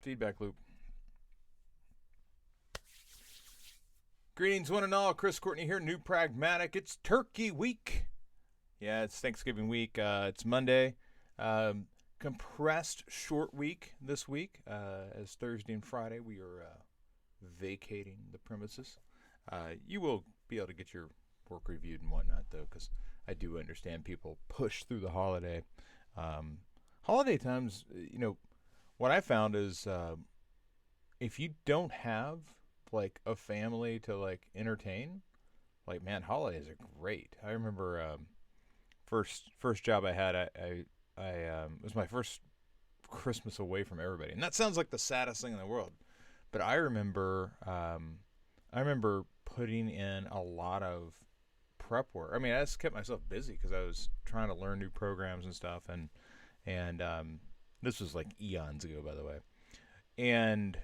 Feedback loop. Greetings, one and all. Chris Courtney here, New Pragmatic. It's Turkey Week. Yeah, it's Thanksgiving week. It's Monday. Compressed short week this week. As Thursday and Friday, we are vacating the premises. You will be able to get your work reviewed and whatnot, though, because I do understand people push through the holiday. Holiday times, what I found is if you don't have like a family to like entertain, like, man, holidays are great. I remember first job I had, I it was my first Christmas away from everybody, and that sounds like the saddest thing in the world. But I remember putting in a lot of prep work. I mean, I just kept myself busy because I was trying to learn new programs and stuff, and this was like eons ago, by the way. And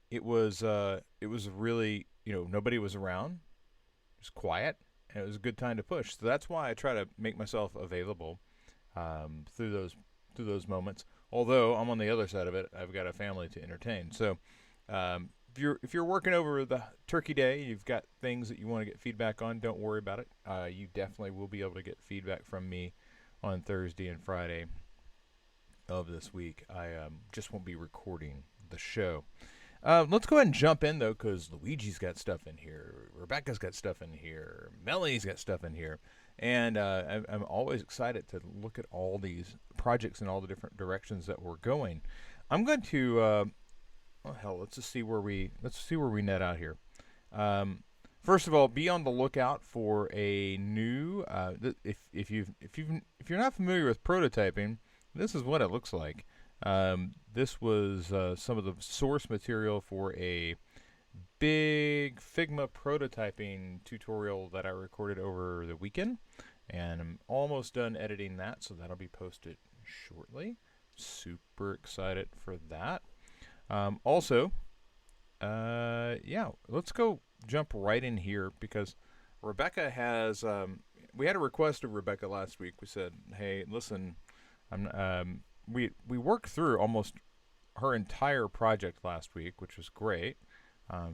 it was really, nobody was around. It was quiet, and it was a good time to push. So that's why I try to make myself available through those moments. Although I'm on the other side of it, I've got a family to entertain. So if you're working over the Turkey Day, you've got things that you want to get feedback on, don't worry about it. You definitely will be able to get feedback from me on Thursday and Friday of this week. I just won't be recording the show. Let's go ahead and jump in, though, because Luigi's got stuff in here, Rebecca's got stuff in here, Melanie's got stuff in here, and I'm always excited to look at all these projects and all the different directions that we're going. I'm going to, let's just see where we net out here. First of all, be on the lookout for a new. If you're not familiar with prototyping, this is what it looks like. This was some of the source material for a big Figma prototyping tutorial that I recorded over the weekend, and I'm almost done editing that, so that'll be posted shortly. Super excited for that. Also, let's go jump right in here because Rebecca has. We had a request of Rebecca last week. We said, "Hey, listen, we worked through almost her entire project last week, which was great.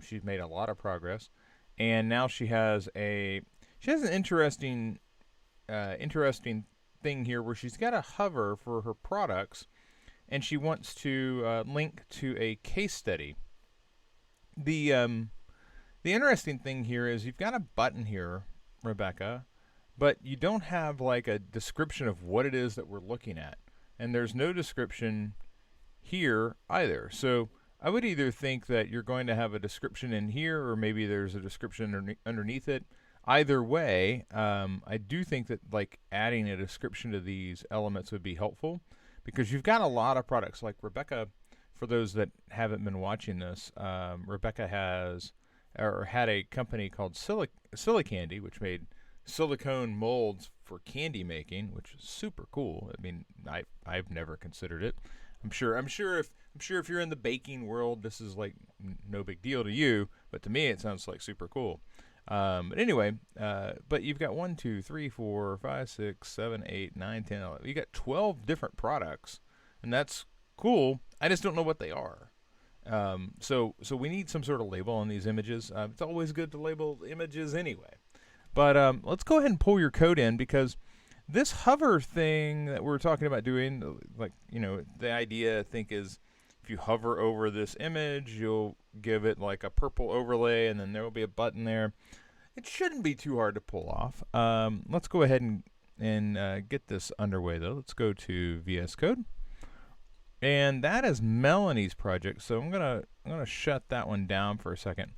She's made a lot of progress, and now she has an interesting thing here where she's got a hover for her products, and she wants to link to a case study. The interesting thing here is you've got a button here, Rebecca, but you don't have like a description of what it is that we're looking at. And there's no description here either. So I would either think that you're going to have a description in here, or maybe there's a description underneath it. Either way, I do think that like adding a description to these elements would be helpful, because you've got a lot of products. Like Rebecca, for those that haven't been watching this, Rebecca had a company called Silicandy, which made silicone molds for candy making, which is super cool. I mean, I've never considered it. I'm sure if you're in the baking world, this is like no big deal to you, but to me it sounds like super cool. But anyway, but you've got 1, 2, 3, 4, 5, 6, 7, 8, 9, 10, 11. You got 12 different products, and that's cool. I just don't know what they are. So we need some sort of label on these images. It's always good to label images anyway. But let's go ahead and pull your code in, because this hover thing that we're talking about doing, the idea I think is if you hover over this image, you'll give it like a purple overlay, and then there will be a button there. It shouldn't be too hard to pull off. Let's go ahead and get this underway, though. Let's go to VS Code. And that is Melanie's project, so I'm gonna shut that one down for a second.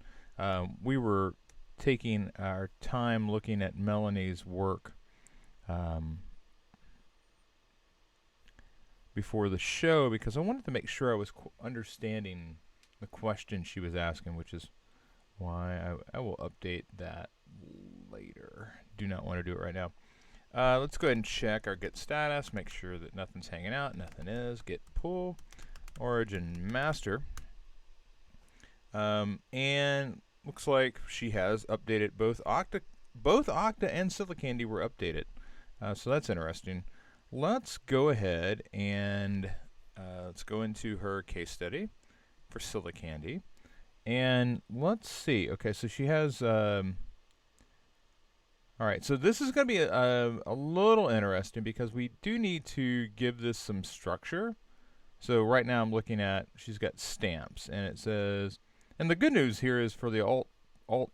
We were taking our time looking at Melanie's work before the show, because I wanted to make sure I was understanding the question she was asking, which is why I will update that later. Do not want to do it right now. Let's go ahead and check our git status, make sure that nothing's hanging out. Nothing is. Git pull origin master. And looks like she has updated both Okta and Silicandy were updated. So that's interesting. Let's go ahead and let's go into her case study. for Silicandy. And let's see. Okay, so she has. All right, so this is going to be a little interesting because we do need to give this some structure. So right now I'm looking at, she's got stamps, and it says, and the good news here is for the alt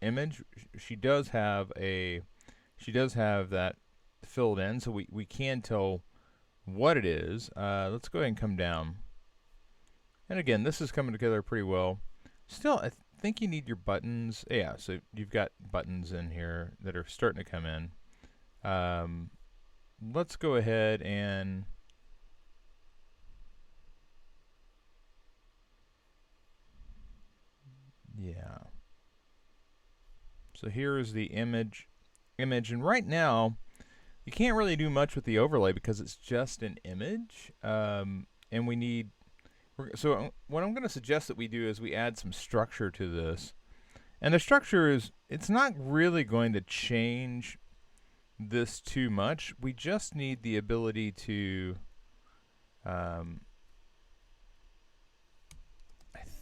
image, she does have that filled in, so we can tell what it is. Let's go ahead and come down. And again, this is coming together pretty well. Still, I think you need your buttons. Yeah, so you've got buttons in here that are starting to come in. Let's go ahead and yeah. So here is the image, and right now you can't really do much with the overlay because it's just an image, and we need. So what I'm going to suggest that we do is we add some structure to this, and the structure is, it's not really going to change this too much. We just need the ability to. I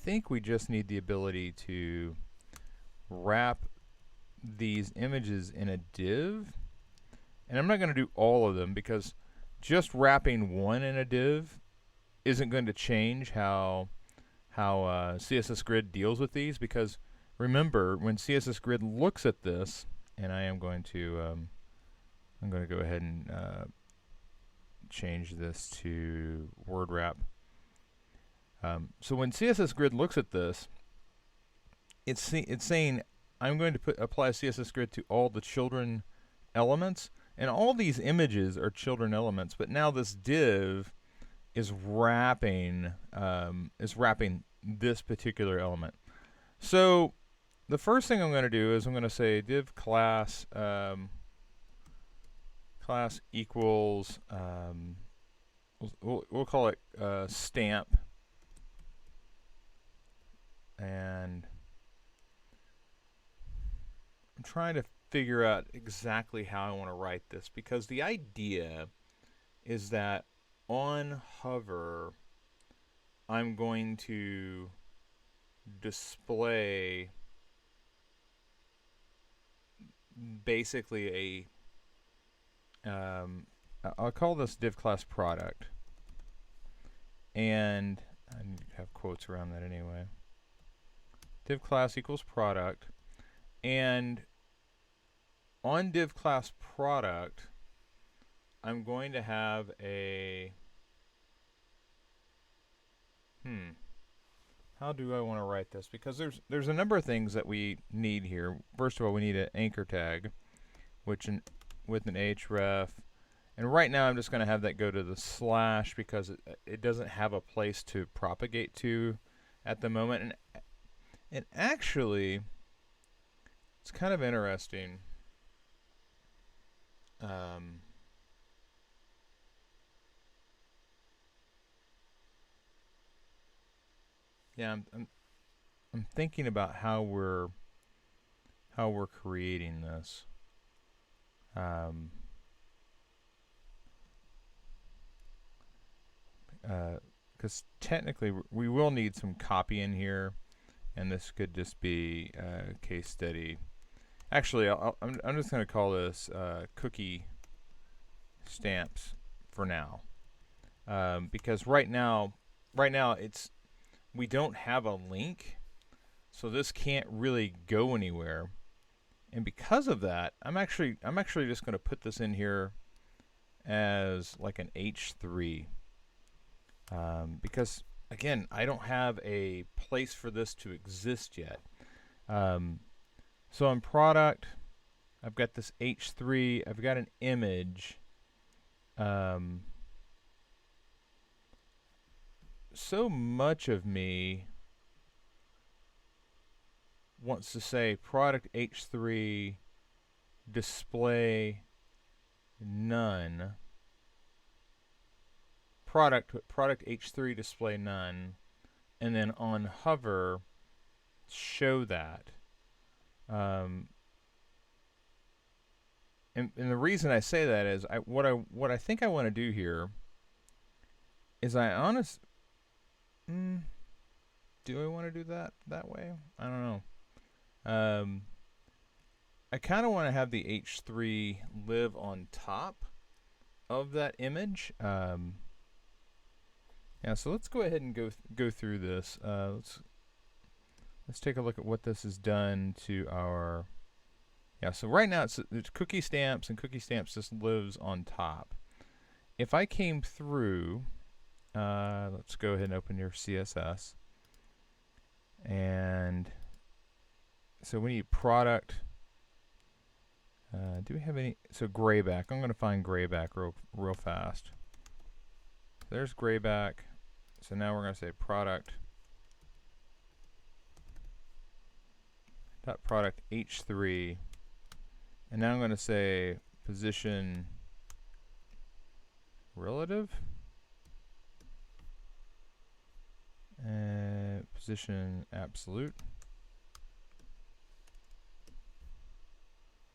think we just need the ability to wrap these images in a div, and I'm not going to do all of them because just wrapping one in a div isn't going to change how CSS Grid deals with these, because remember, when CSS Grid looks at this, and I'm going to go ahead and change this to word wrap. So when CSS Grid looks at this, it's saying I'm going to apply CSS Grid to all the children elements, and all these images are children elements, but now this div is wrapping this particular element. So the first thing I'm going to do is I'm going to say div class class equals we'll call it stamp, and I'm trying to figure out exactly how I want to write this, because the idea is that on hover I'm going to display basically I'll call this div class product, and I need to have quotes around that anyway. Div class equals product, and on div class product I'm going to have a how do I want to write this? Because there's a number of things that we need here. First of all, we need an anchor tag, which with an href, and right now I'm just going to have that go to the slash because it doesn't have a place to propagate to at the moment. And actually, it's kind of interesting. Yeah, I'm thinking about how we're creating this. Because technically we will need some copy in here, and this could just be case study. Actually, I'm just going to call this cookie stamps for now, because right now we don't have a link, so this can't really go anywhere. And because of that, I'm actually just going to put this in here as like an H3, because again, I don't have a place for this to exist yet. So on product, I've got this H3, I've got an image. So much of me wants to say product H3 display none, product H3 display none, and then on hover show that. And the reason I say that is what I think I want to do here is do I want to do that way? I don't know. Um, I kind of want to have the H3 live on top of that image. Yeah, so let's go ahead and go through this. Let's take a look at what this has done to our. Yeah, so right now it's cookie stamps, and cookie stamps just lives on top. If I came through, let's go ahead and open your CSS, and so we need product. Do we have any? So grayback. I'm going to find grayback real fast. There's grayback. So now we're going to say product dot product h3, and now I'm going to say position relative and position absolute.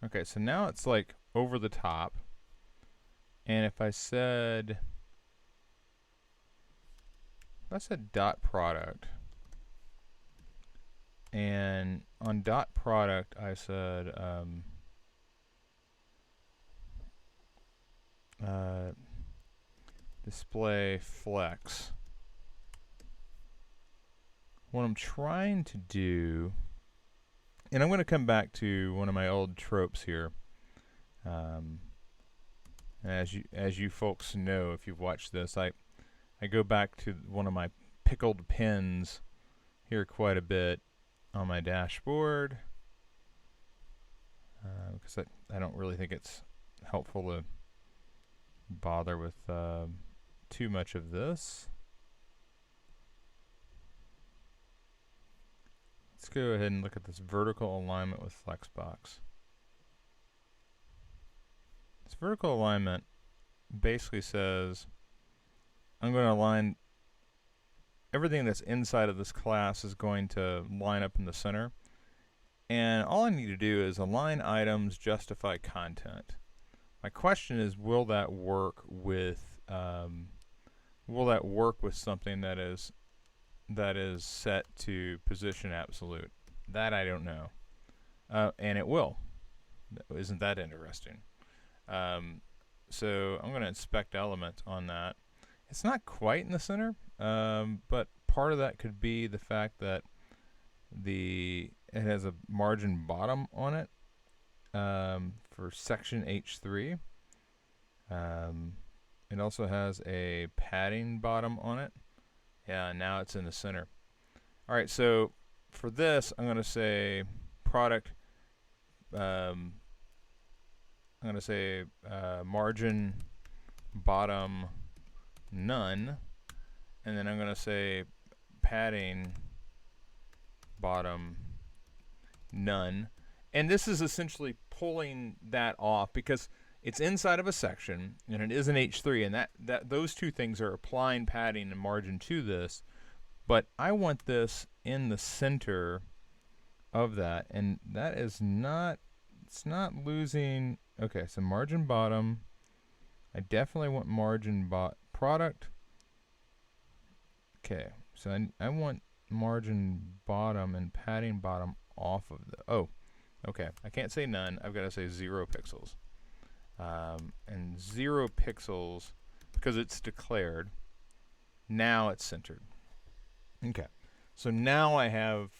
Okay, so now it's like over the top, and if I said dot product, and on dot product I said display flex. What I'm trying to do, and I'm going to come back to one of my old tropes here. As you folks know, if you've watched this, I go back to one of my pickled pins here quite a bit on my dashboard, because I don't really think it's helpful to bother with too much of this. Let's go ahead and look at this vertical alignment with Flexbox. This vertical alignment basically says I'm going to align everything that's inside of this class is going to line up in the center, and all I need to do is align items, justify content. My question is, will that work with something that is set to position absolute? That I don't know, and it will. Isn't that interesting? So I'm going to inspect element on that. It's not quite in the center, but part of that could be the fact that it has a margin bottom on it for section H3. It also has a padding bottom on it. Yeah, now it's in the center. All right, so for this, I'm going to say product. I'm going to say margin bottom none, and then I'm going to say padding bottom none, and this is essentially pulling that off because it's inside of a section and it is an H3, and that those two things are applying padding and margin to this, but I want this in the center of that, and that is not, it's not losing. Okay, so margin bottom, I definitely want margin product. Okay, so I want margin bottom and padding bottom off of the, oh, okay, I can't say none, I've got to say 0 pixels. And 0 pixels, because it's declared, now it's centered. Okay, so now I have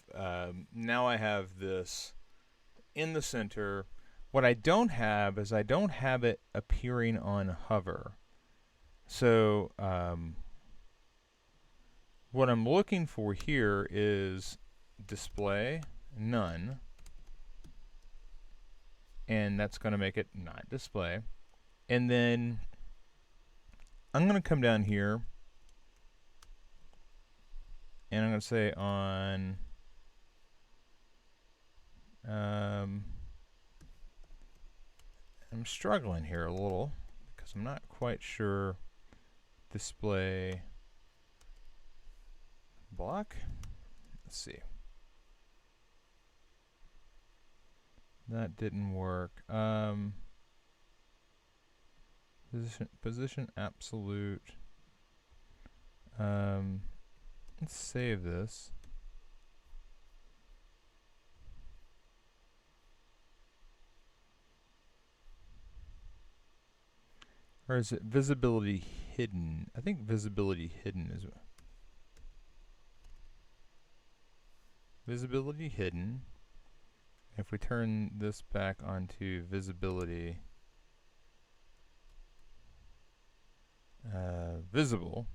this in the center. What I don't have is I don't have it appearing on hover. So what I'm looking for here is display none, and that's going to make it not display. And then I'm going to come down here and I'm going to say on I'm struggling here a little because I'm not quite sure. Display block. Let's see. That didn't work. Position absolute. Let's save this. Or is it visibility hidden? I think visibility hidden is visibility hidden. If we turn this back onto visibility visible,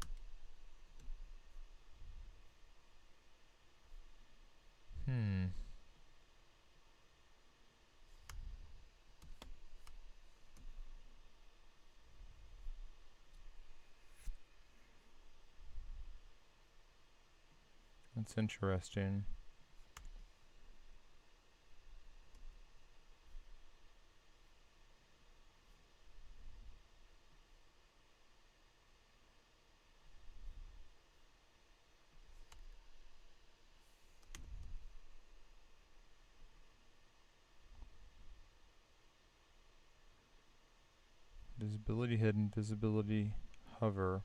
that's interesting. Visibility hidden, visibility hover.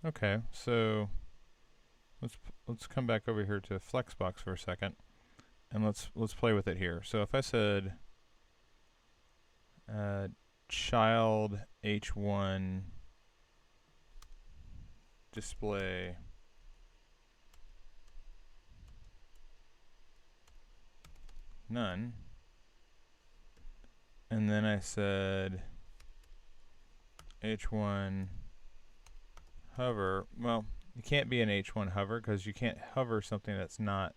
Okay, so let's come back over here to Flexbox for a second, and let's play with it here. So if I said child H1 display none, and then I said H1 hover, well, it can't be an H1 hover because you can't hover something that's not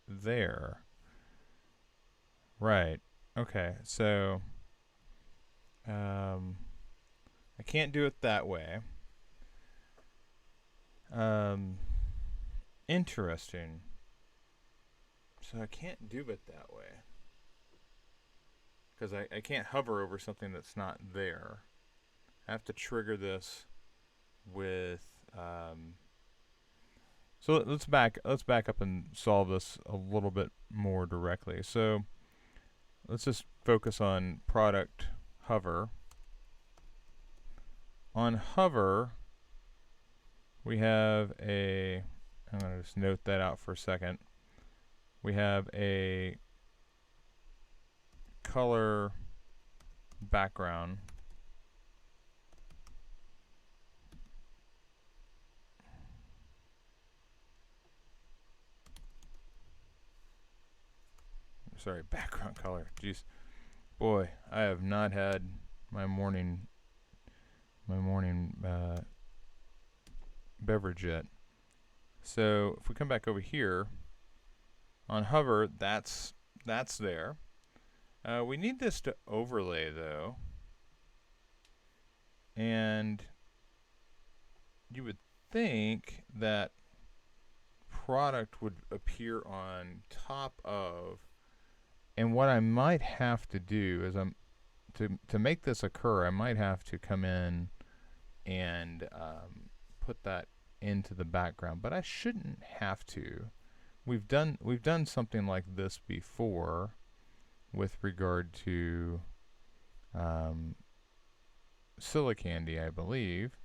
there. Right. Okay, so I can't do it that way. Interesting. So I can't do it that way because I can't hover over something that's not there. I have to trigger this with so let's back up and solve this a little bit more directly. So let's just focus on product hover. On hover, we have a, I'm going to just note that out for a second. We have a color background. Sorry, background color. Jeez. Boy, I have not had my morning beverage yet. So if we come back over here on hover, that's there. We need this to overlay though, and you would think that product would appear on top of, and what I might have to do is to make this occur, I might have to come in and put that into the background, but I shouldn't have to. We've done something like this before with regard to Silicandy, I believe,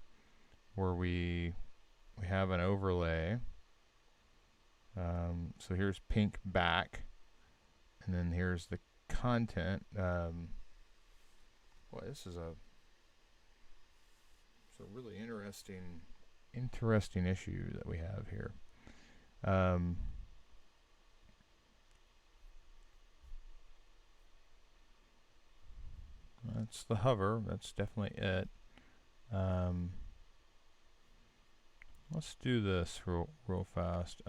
where we have an overlay. So here's pink back, and then here's the content. Boy, this is a really interesting issue that we have here. That's the hover. That's definitely it. Let's do this real fast.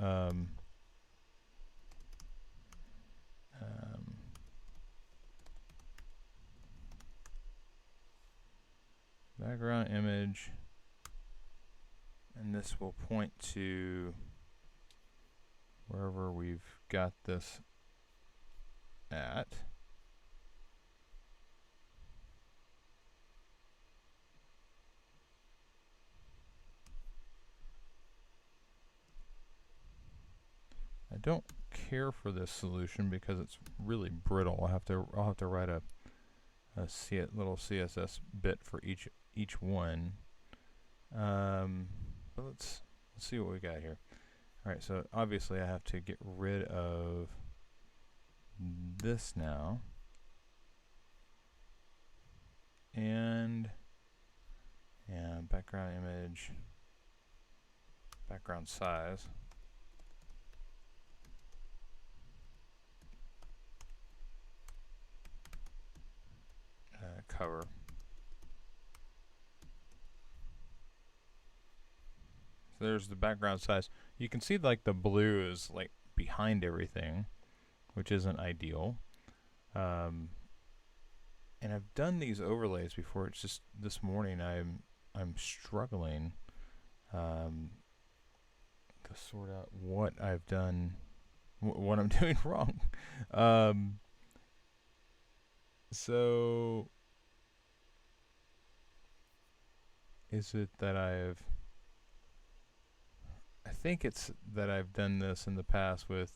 Background image, and this will point to wherever we've got this at. I don't care for this solution because it's really brittle. I'll have to write a little CSS bit for each one. But let's see what we got here. Alright, so obviously I have to get rid of this now. And background image, background size. Cover. So there's the background size. You can see like the blue is like behind everything, which isn't ideal. And I've done these overlays before. It's just this morning I'm struggling to sort out what I've done, what I'm doing wrong. So is it that I think it's that I've done this in the past with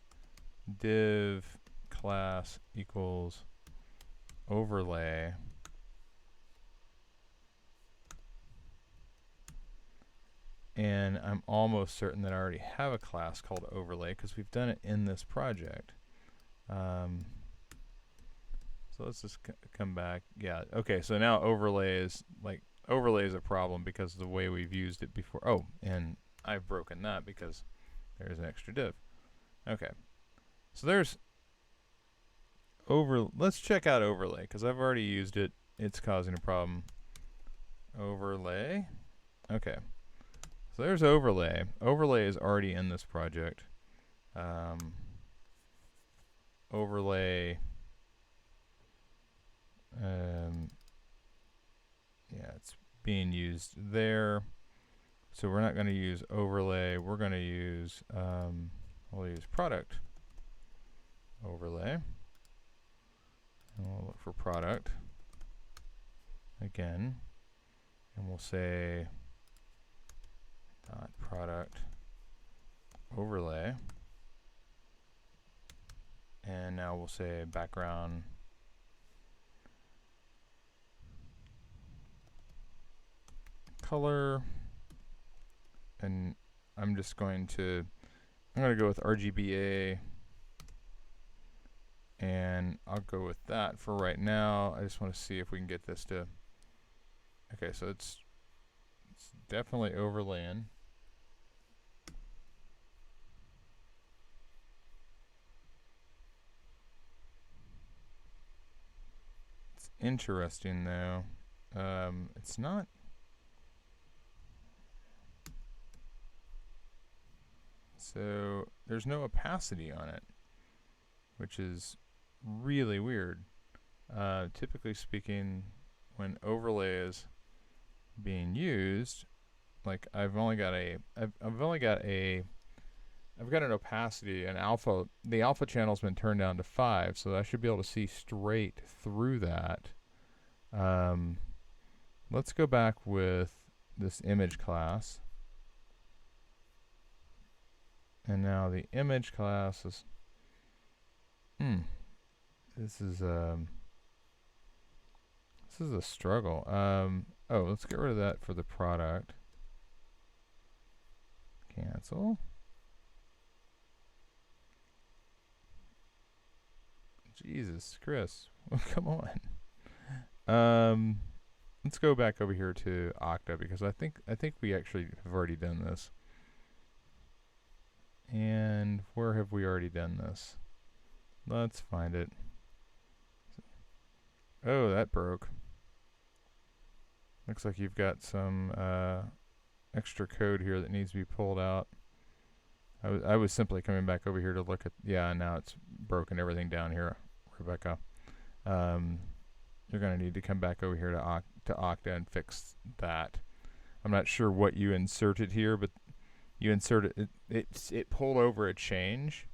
div class equals overlay, and I'm almost certain that I already have a class called overlay because we've done it in this project. So let's just come back. Yeah, okay, so now overlay is a problem because of the way we've used it before. Oh, and I've broken that because there's an extra div. Okay, so there's let's check out overlay because I've already used it. It's causing a problem. Overlay. Okay, so there's overlay. Overlay is already in this project. Overlay. Yeah, it's being used there. So we're not going to use overlay. We're going to use, we'll use product overlay. And we'll look for product again. And we'll say dot product overlay. And now we'll say background color. And I'm going to go with RGBA, and I'll go with that for right now. I just want to see if we can get this to, okay, so it's definitely overlaying. It's interesting though. It's not. So there's no opacity on it, which is really weird. Typically speaking, when overlay is being used, like I've got an opacity, an alpha. The alpha channel's been turned down to 5, so I should be able to see straight through that. Let's go back with this image class. And now the image class is, this is a struggle. Oh, let's get rid of that for the product. Cancel. Jesus, Chris, come on. Let's go back over here to Okta because I think we actually have already done this. And where have we already done this? Let's find it. Oh, that broke. Looks like you've got some extra code here that needs to be pulled out. I was simply coming back over here to look at, yeah, now it's broken everything down here, Rebecca. You're going to need to come back over here to Okta and fix that. I'm not sure what you inserted here, but you inserted it pulled over a change,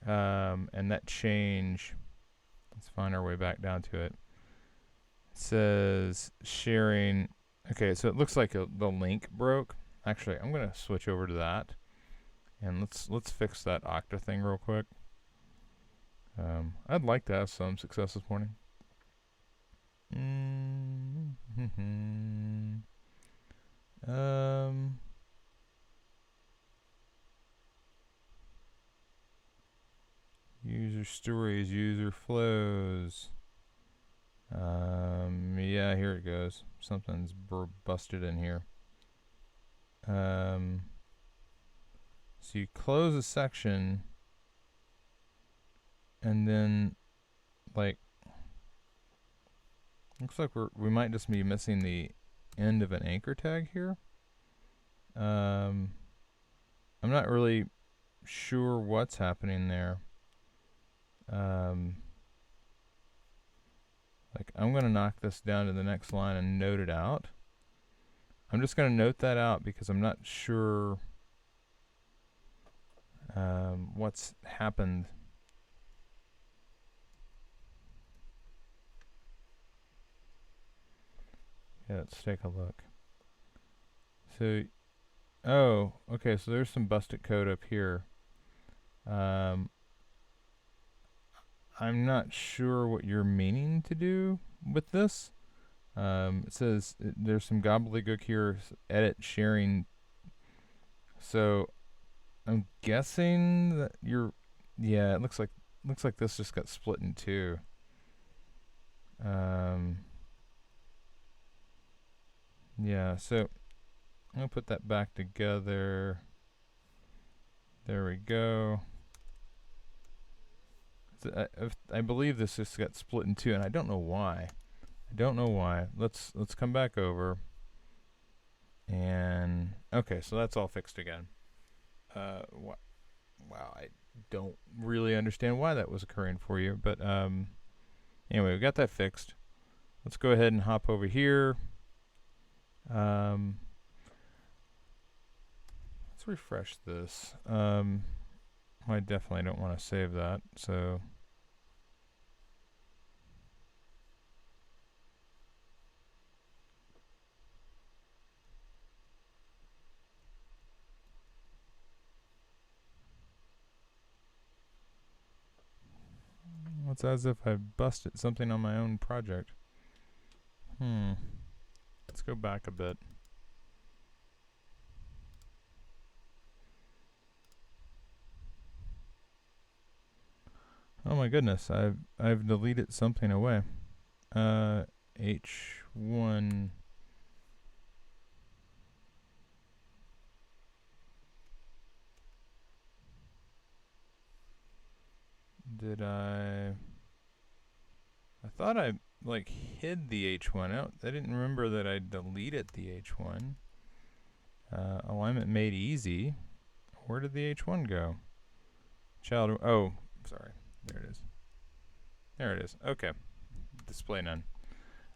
and that change, let's find our way back down to it. It says sharing. Okay, so it looks like the link broke. Actually, I'm going to switch over to that, and let's fix that Okta thing real quick. I'd like to have some success this morning. User stories, user flows. Yeah, here it goes. Something's busted in here. So you close a section, and then, like, looks like we might just be missing the end of an anchor tag here. I'm not really sure what's happening there. Like, I'm going to knock this down to the next line and note it out. I'm just going to note that out because I'm not sure what's happened. Yeah, let's take a look. So, oh, okay, so there's some busted code up here. I'm not sure what you're meaning to do with this. It says there's some gobbledygook here, edit sharing. So I'm guessing that yeah, it looks like this just got split in two. Yeah, so I'll put that back together. There we go. So I believe this just got split in two, and I don't know why. Let's come back over. And okay, so that's all fixed again. Wow, I don't really understand why that was occurring for you, but anyway, we got that fixed. Let's go ahead and hop over here. Let's refresh this. I definitely don't want to save that, so it's as if I busted something on my own project. Let's go back a bit. Oh my goodness, I've deleted something away. H1. Did I thought I like hid the H1 out. I didn't remember that I deleted the H1. Alignment made easy. Where did the H1 go? Child. Oh, sorry. There it is. There it is. Okay. Display none.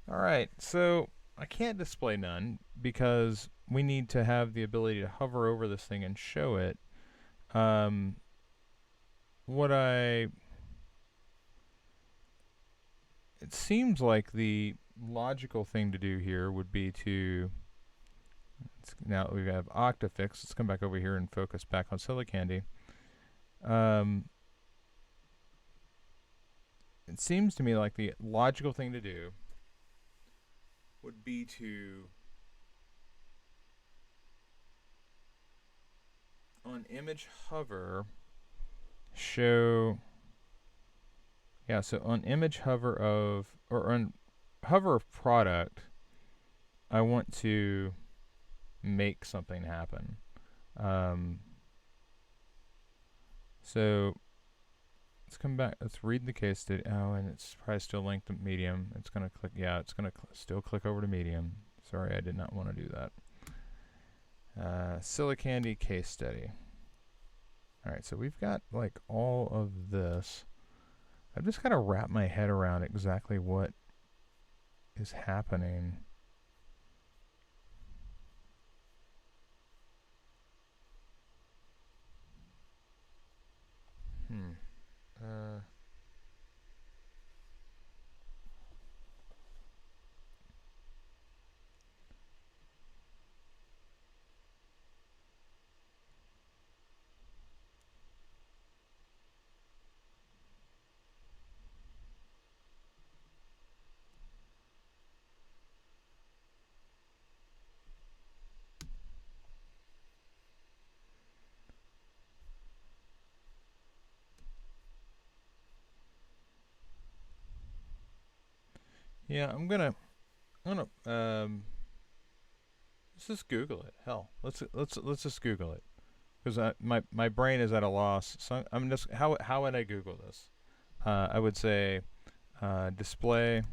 All right. So I can't display none because we need to have the ability to hover over this thing and show it. It seems like the logical thing to do here would be to, now that we have Octafix, let's come back over here and focus back on Silicandy. It seems to me like the logical thing to do would be to, on image hover, show, yeah, so on image hover of, or on hover of product, I want to make something happen. So let's come back. Let's read the case study. Oh, and it's probably still linked to Medium. It's going to click. Yeah, it's going to still click over to Medium. Sorry, I did not want to do that. Silicandy case study. All right, so we've got like all of this. I've just got to wrap my head around exactly what is happening. Yeah, I'm gonna let's just Google it. Hell, let's just Google it because my brain is at a loss. So I'm just how would I Google this? I would say display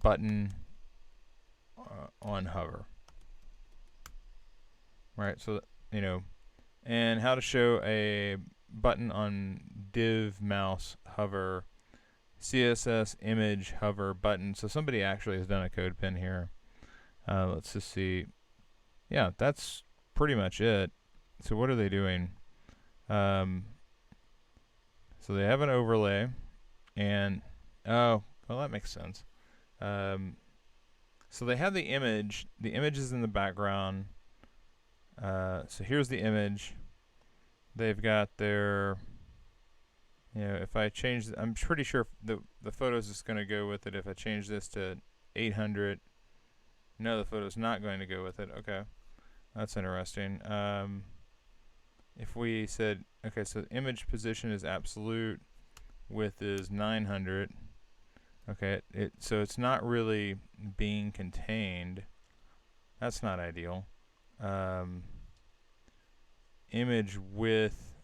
button on hover. Right. So and how to show a button on div mouse hover CSS image hover button. So somebody actually has done a code pin here. Let's just see. Yeah, that's pretty much it. So what are they doing? So they have an overlay, and oh, well, that makes sense. So they have the image. The image is in the background. So here's the image. They've got their, if I change, I'm pretty sure the photo's just going to go with it. If I change this to 800, no, the photo's not going to go with it. Okay, that's interesting. If we said, okay, so image position is absolute, width is 900. Okay, so it's not really being contained. That's not ideal. Image width,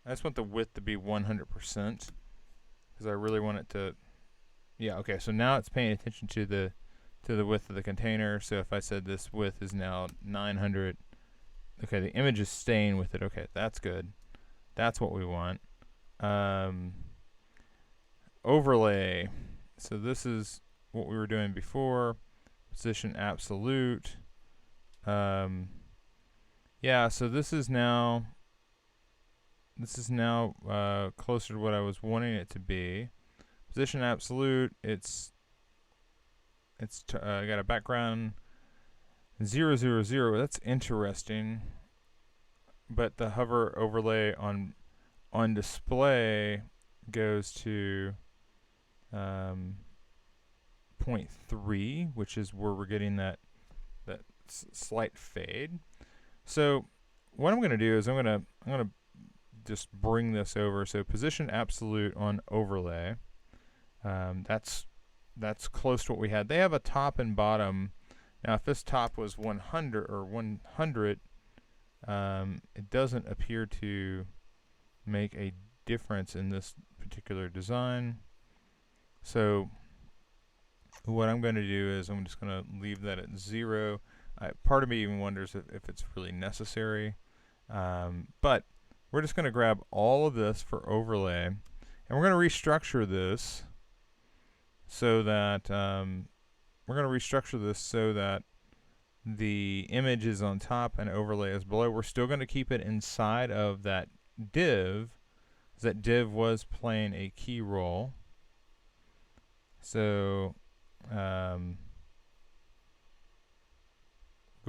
I just want the width to be 100% because I really want it to. Yeah. Okay. So now it's paying attention to the width of the container. So if I said this width is now 900, okay, the image is staying with it. Okay, that's good. That's what we want. Overlay. So this is what we were doing before. Position absolute. Yeah. So this is now closer to what I was wanting it to be. Position absolute. It's got a background 000. That's interesting. But the hover overlay on display goes to 0.3, which is where we're getting that slight fade. So what I'm going to do is I'm going to just bring this over. So position absolute on overlay. That's close to what we had. They have a top and bottom. Now, if this top was 100 or 100, it doesn't appear to make a difference in this particular design. So what I'm going to do is I'm just going to leave that at 0. Part of me even wonders if it's really necessary. But we're just going to grab all of this for overlay, and we're going to restructure this so that the image is on top and overlay is below. We're still going to keep it inside of that div. That div was playing a key role. So go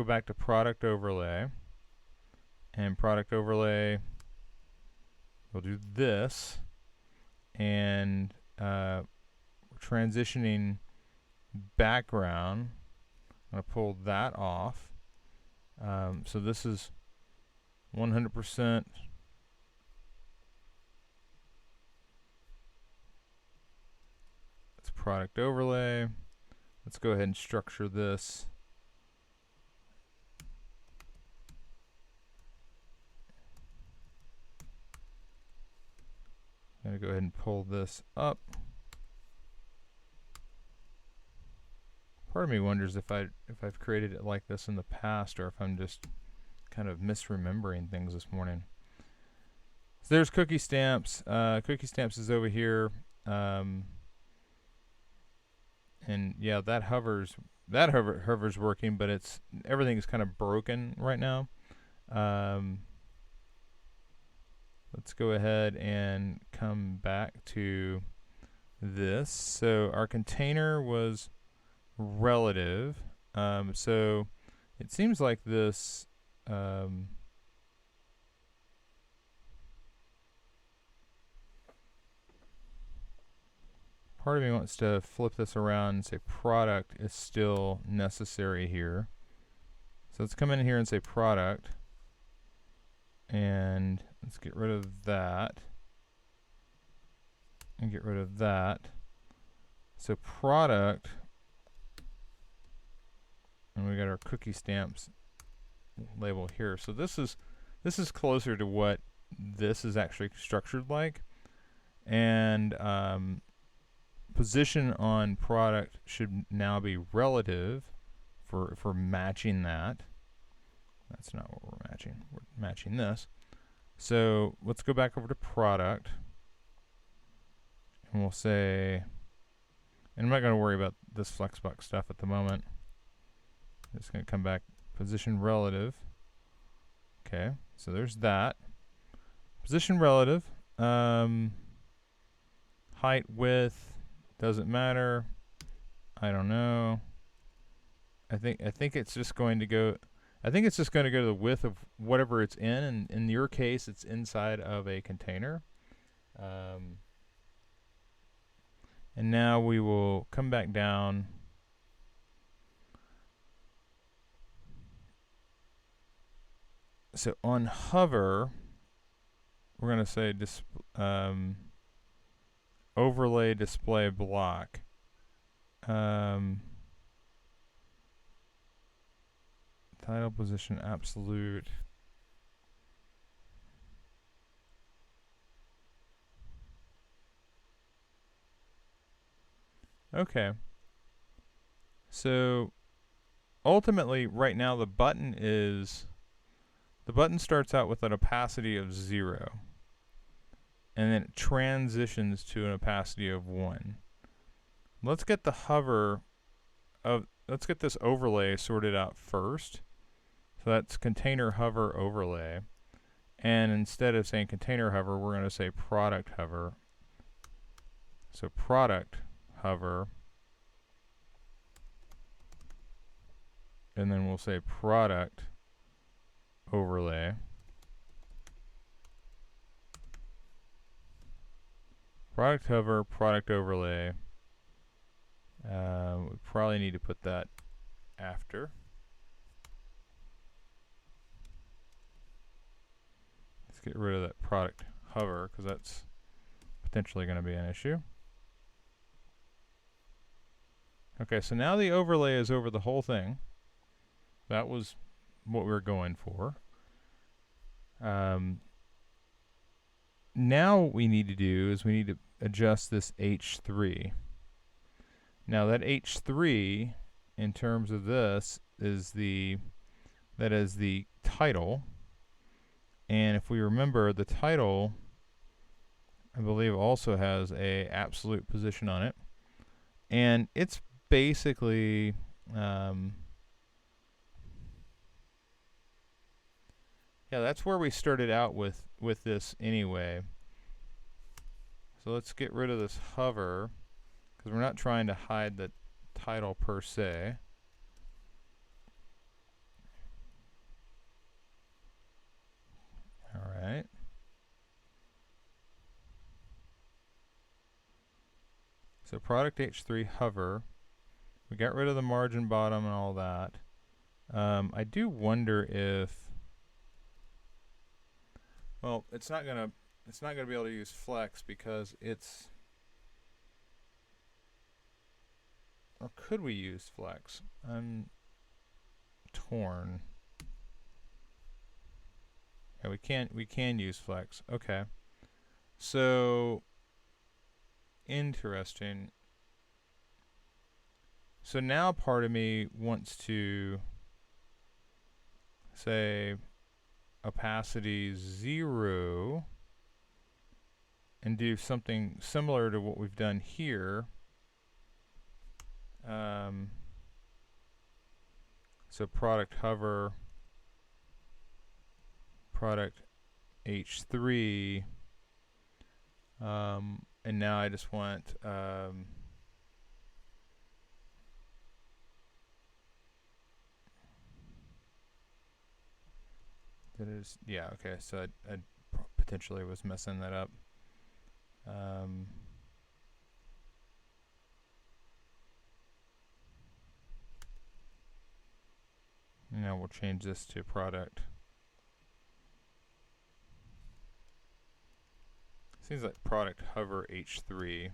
back to product overlay, and product overlay, we'll do this, and transitioning background, I'm going to pull that off. So this is 100%. It's product overlay. Let's go ahead and structure this. I'm going to go ahead and pull this up. Part of me wonders if I've created it like this in the past, or if I'm just kind of misremembering things this morning. So there's cookie stamps. Cookie stamps is over here, and yeah, that hovers working, but everything is kind of broken right now. Let's go ahead and come back to this. So our container was relative. So it seems like this part of me wants to flip this around and say product is still necessary here. So let's come in here and say product, and let's get rid of that. And get rid of that. So product, and we got our cookie stamps label here. So this is closer to what this is actually structured like. And position on product should now be relative for matching that. That's not what we're matching. We're matching this. So let's go back over to product. And we'll say, and I'm not going to worry about this flexbox stuff at the moment. It's going to come back position relative. Okay, so there's that. Position relative. Height, width, doesn't matter. I don't know. I think it's just going to go. I think it's just going to go to the width of whatever it's in. And in your case, it's inside of a container. And now we will come back down. So on hover, we're going to say overlay display block. Title position absolute. Okay. So ultimately, right now the button starts out with an opacity of 0, and then it transitions to an opacity of 1. Let's get the let's get this overlay sorted out first. So that's container hover overlay. And instead of saying container hover, we're going to say product hover. So product hover. And then we'll say product overlay. Product hover, product overlay. We probably need to put that after. Let's get rid of that product hover because that's potentially going to be an issue. Okay, so now the overlay is over the whole thing. That was what we were going for. Now what we need to do is we need to adjust this H3. Now that H3, in terms of this, is the title. And if we remember, the title, I believe, also has a absolute position on it. And it's basically yeah, that's where we started out with this anyway. So let's get rid of this hover because we're not trying to hide the title per se. All right. So product H3 hover. We got rid of the margin bottom and all that. I do wonder if, well, it's not gonna be able to use flex because it's, or could we use flex? I'm torn. Yeah, we can use flex. Okay. So interesting. So now part of me wants to say opacity 0 and do something similar to what we've done here. So product hover, product H3, and now I just want that is, yeah, okay, so I potentially was messing that up. Now we'll change this to product. Seems like product hover H3.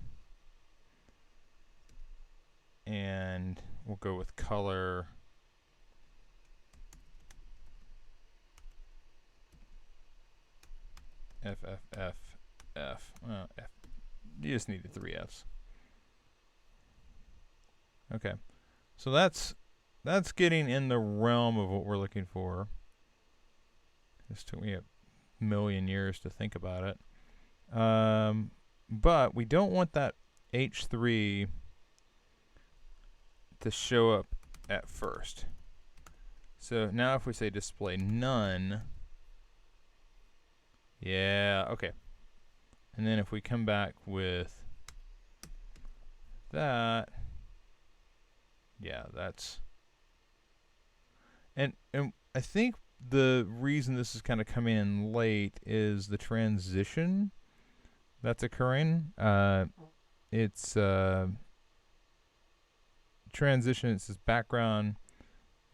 And we'll go with color FFFF. F. You just needed 3 Fs. Okay. So that's getting in the realm of what we're looking for. This took me a million years to think about it. But we don't want that H3 to show up at first. So now if we say display none, yeah, okay. And then if we come back with that, yeah, that's, and I think the reason this is kind of coming in late is the transition that's occurring. It's transition, it says background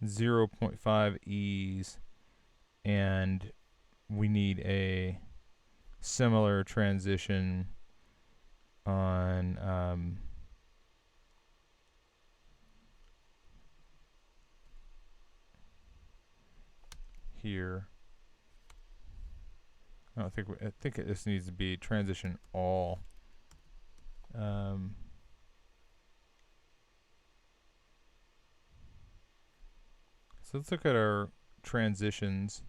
0.5 ease, and we need a similar transition on here. I think this needs to be transition all. So let's look at our transitions.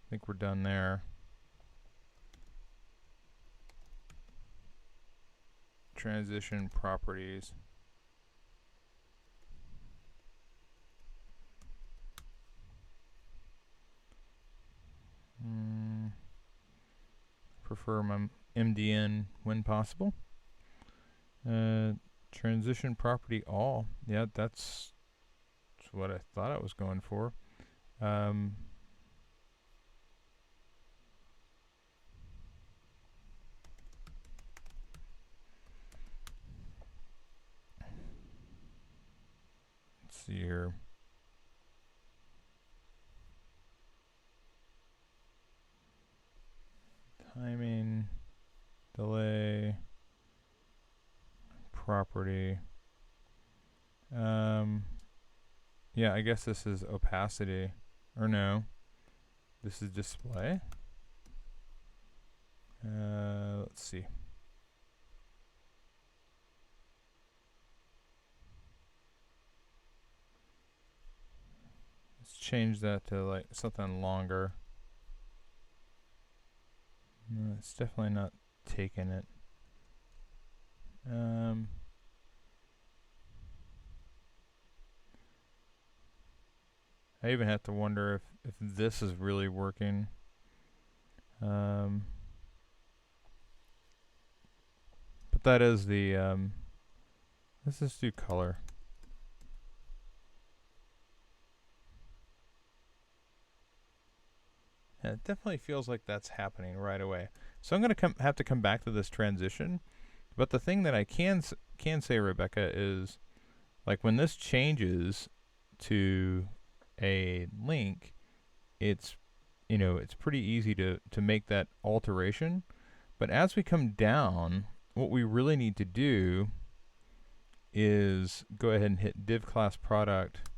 I think we're done there. Transition properties. Prefer my MDN when possible. Transition property all. Yeah, that's what I thought I was going for. Let's see here. Timing, delay, property. Yeah, I guess this is opacity. Or no. This is display. Let's see. Let's change that to like something longer. No, it's definitely not taking it. I even have to wonder if this is really working. But that is the, let's just do color. Yeah, it definitely feels like that's happening right away. So I'm going to have to come back to this transition. But the thing that I can say, Rebecca, is like when this changes to a link, it's it's pretty easy to make that alteration. But as we come down, what we really need to do is go ahead and hit div class product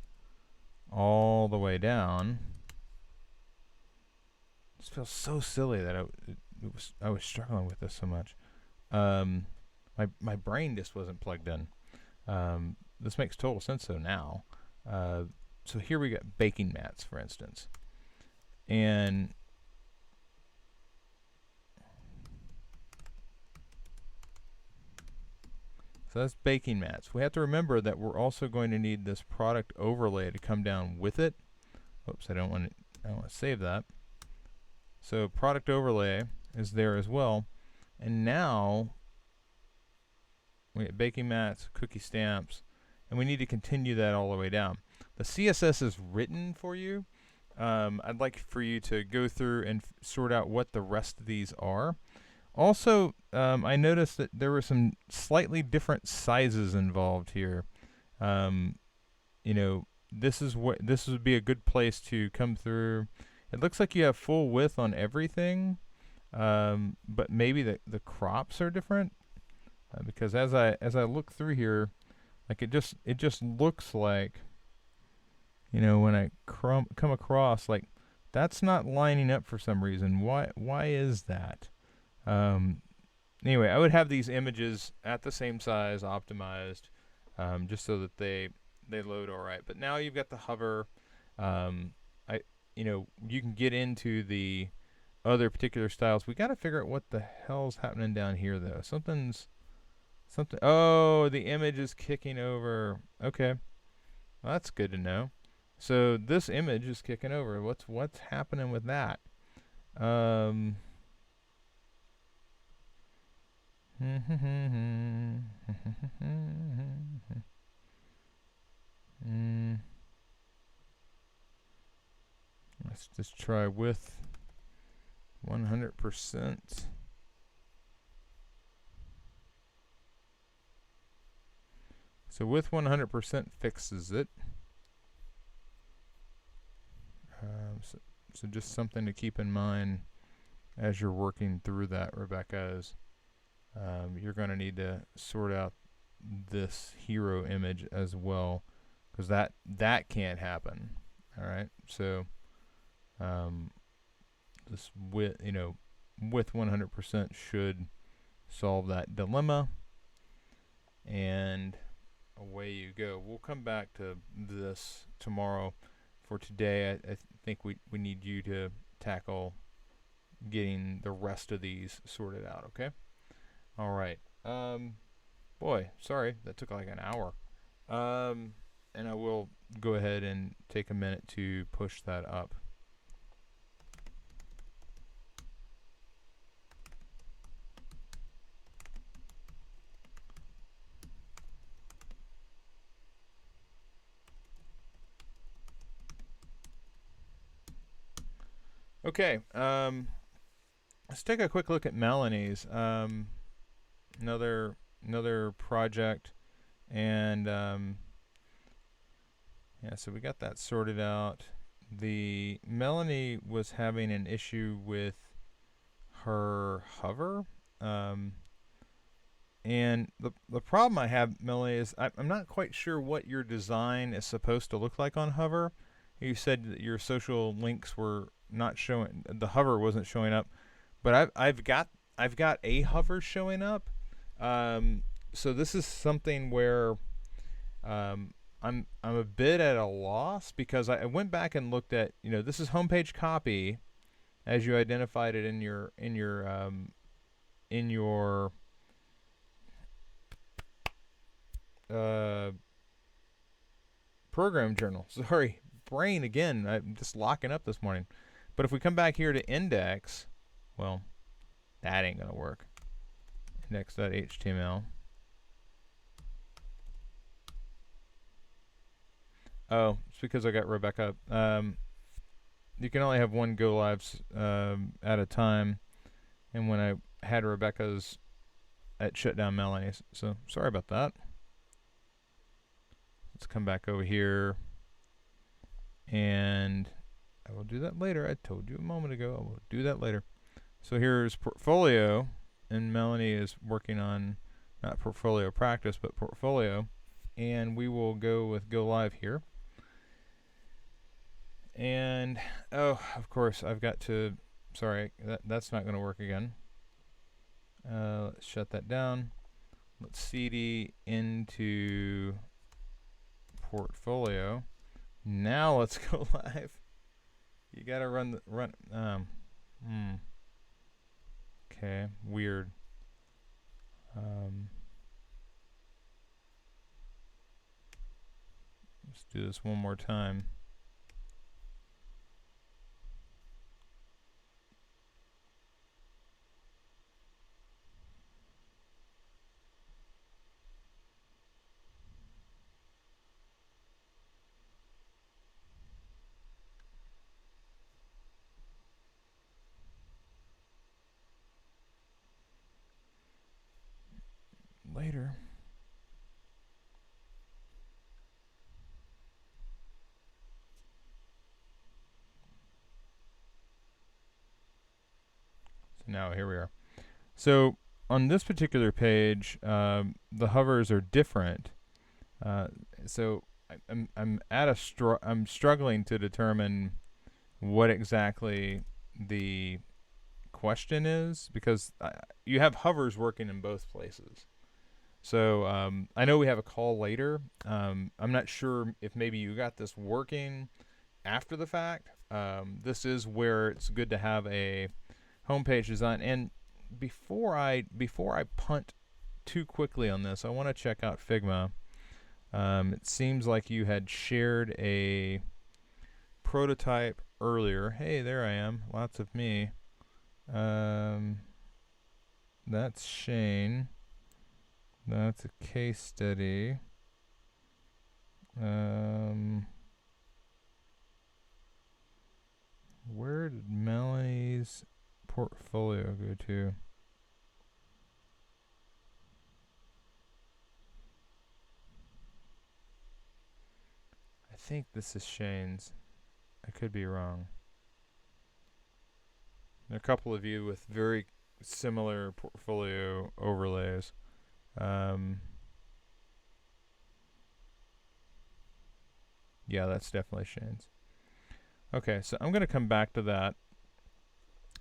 all the way down. This feels so silly that I was struggling with this so much. My brain just wasn't plugged in. This makes total sense though now. So here we got baking mats, for instance. And so that's baking mats. We have to remember that we're also going to need this product overlay to come down with it. Oops, I don't want to save that. So product overlay is there as well. And now we get baking mats, cookie stamps, and we need to continue that all the way down. The CSS is written for you. I'd like for you to go through and sort out what the rest of these are. Also, I noticed that there were some slightly different sizes involved here. This would be a good place to come through. It looks like you have full width on everything. but maybe the crops are different, because as I look through here, like it just looks like, when I come across, like, that's not lining up for some reason. Why is that? Um, Anyway, I would have these images at the same size, optimized, just so that they load all right. But now you've got the hover. I you can get into the other particular styles. We got to figure out what the hell's happening down here, though. Something. Oh, the image is kicking over. Okay, well, that's good to know. So this image is kicking over. What's happening with that? Um, let's just try with 100%. So with 100% fixes it. So just something to keep in mind as you're working through that, Rebecca, is you're going to need to sort out this hero image as well, because that can't happen. All right, so this with 100% should solve that dilemma, and away you go. We'll come back to this tomorrow. For today, I think we need you to tackle getting the rest of these sorted out. Okay. All right. Boy, sorry that took like an hour. And I will go ahead and take a minute to push that up. Okay. Let's take a quick look at Melanie's. Another project, and yeah, so we got that sorted out. The Melanie was having an issue with her hover, and the problem I have, Melanie, is I'm not quite sure what your design is supposed to look like on hover. You said that your social links were not showing, the hover wasn't showing up, but I've got a hover showing up. So this is something where I'm a bit at a loss, because I went back and looked at, this is homepage copy as you identified it in your uh, program journal. Sorry, brain again. I'm just locking up this morning. But if we come back here to index, well, that ain't gonna work. Index.html. Oh, it's because I got Rebecca. You can only have one go lives at a time, and when I had Rebecca's, it shut down Melanie's. So sorry about that. Let's come back over here, and I will do that later. I told you a moment ago I will do that later. So here's portfolio, and Melanie is working on not portfolio practice, but portfolio, and we will go with go live here. And oh, of course, I've got to. Sorry, that's not going to work again. Let's shut that down. Let's cd into portfolio. Now let's go live. You got to run. Okay, weird. Let's do this one more time. Later. Now here we are. So on this particular page, the hovers are different. So I'm at a I'm struggling to determine what exactly the question is, because you have hovers working in both places. So I know we have a call later. I'm not sure if maybe you got this working after the fact. This is where it's good to have a homepage design. And before I punt too quickly on this, I want to check out Figma. It seems like you had shared a prototype earlier. Hey, there I am. Lots of me. That's Shane. That's a case study. Where did Melanie's portfolio go to? I think this is Shane's. I could be wrong. There are a couple of you with very similar portfolio overlays. Yeah, that's definitely Shane's. Okay, so I'm going to come back to that.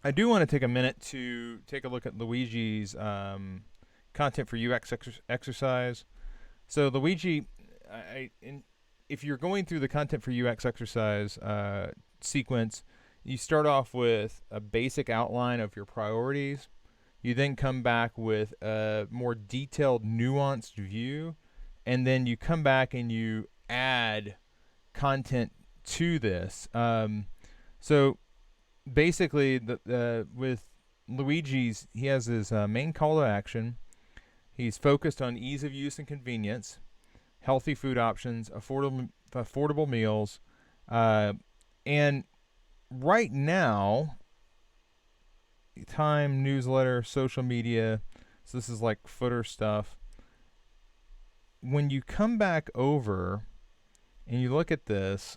I do want to take a minute to take a look at Luigi's content for UX exercise. So Luigi, if you're going through the content for UX exercise sequence, you start off with a basic outline of your priorities. You then come back with a more detailed, nuanced view, and then you come back and you add content to this. So basically, with Luigi's, he has his main call to action. He's focused on ease of use and convenience, healthy food options, affordable meals, and right now, time, newsletter, social media. So this is like footer stuff. When you come back over and you look at this,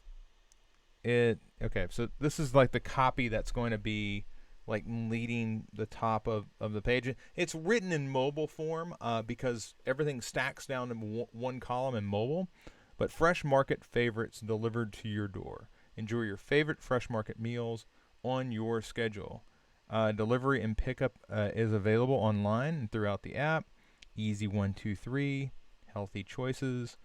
okay, so this is like the copy that's going to be like leading the top of the page. It's written in mobile form because everything stacks down in one column in mobile, but fresh market favorites delivered to your door. Enjoy your favorite fresh market meals on your schedule. Delivery and pickup is available online and throughout the app. Easy 1, 2, 3, healthy choices.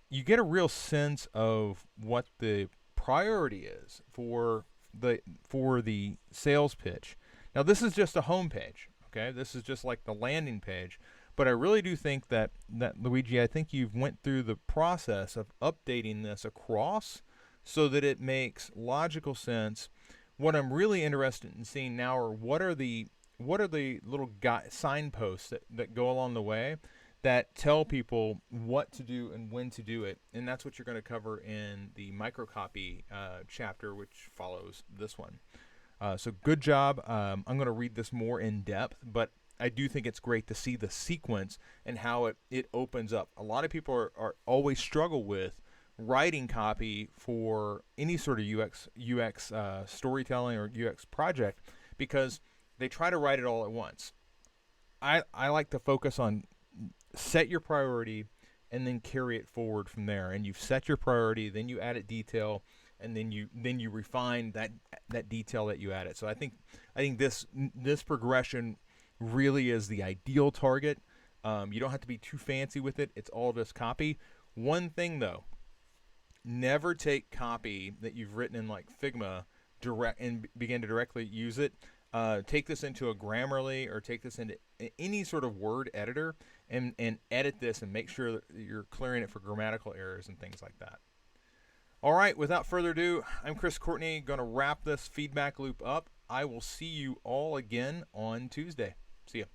You get a real sense of what the priority is for the sales pitch. Now this is just a home page, okay? This is just like the landing page. But I really do think that Luigi, I think you've went through the process of updating this across so that it makes logical sense. What I'm really interested in seeing now are what are the little signposts that go along the way that tell people what to do and when to do it. And that's what you're going to cover in the microcopy chapter, which follows this one. So good job. I'm going to read this more in depth, but I do think it's great to see the sequence and how it opens up. A lot of people are always struggle with writing copy for any sort of UX storytelling or UX project because they try to write it all at once. I like to focus on set your priority and then carry it forward from there. And you've set your priority, then you add it detail, and then you refine that detail that you added. So I think this progression really is the ideal target. You don't have to be too fancy with it. It's all just copy. One thing though, never take copy that you've written in like Figma and begin to directly use it. Take this into a Grammarly or take this into any sort of word editor and edit this and make sure that you're clearing it for grammatical errors and things like that. All right, without further ado, I'm Chris Courtney, going to wrap this feedback loop up. I will see you all again on Tuesday. See ya.